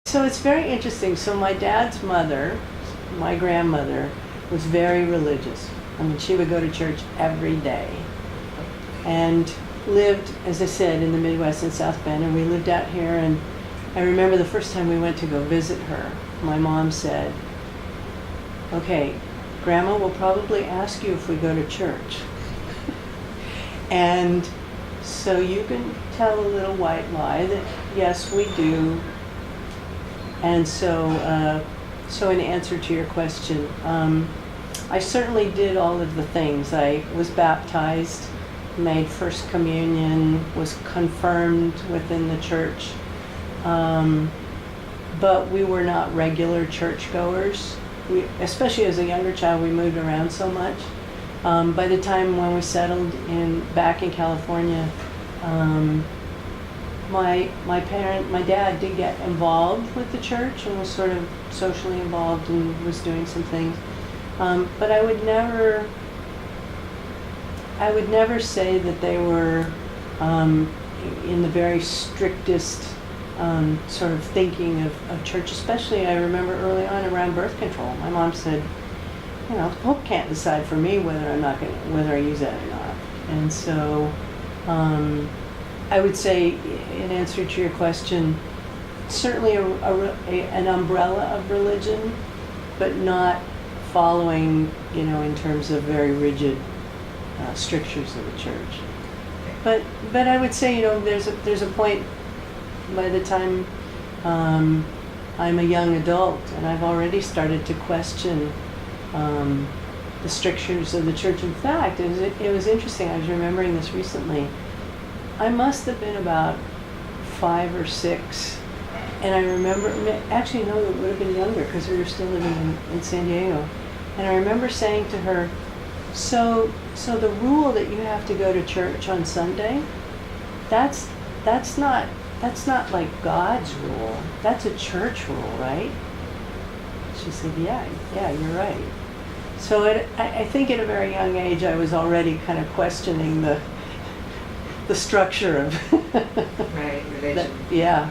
So it's very interesting. So my dad's mother, my grandmother, was very religious. I mean, she would go to church every day and lived, as I said, in the Midwest in South Bend, and we lived out here. And I remember the first time we went to go visit her, my mom said, "Okay, Grandma will probably ask you if we go to church." And so you can tell a little white lie that, yes, we do. And so, so in answer to your question, I certainly did all of the things. I was baptized, made First Communion, was confirmed within the church, but we were not regular churchgoers. Especially as a younger child, we moved around so much. By the time when we settled back in California, my dad did get involved with the church and was sort of socially involved and was doing some things. But I would never say that they were in the very strictest sort of thinking of church. Especially, I remember early on around birth control. My mom said, "You know, the Pope can't decide for me whether I use that or not." And so, I would say, in answer to your question, certainly an umbrella of religion, but not following, in terms of very rigid strictures of the church. But I would say, there's a point by the time I'm a young adult, and I've already started to question the strictures of the church. In fact, it was interesting. I was remembering this recently. I must have been about 5 or 6, and I remember, actually no, it would have been younger because we were still living in San Diego. And I remember saying to her, so the rule that you have to go to church on Sunday, that's not like God's rule. That's a church rule, right? She said, yeah, you're right. So I think at a very young age, I was already kind of questioning the structure of right, religion. yeah.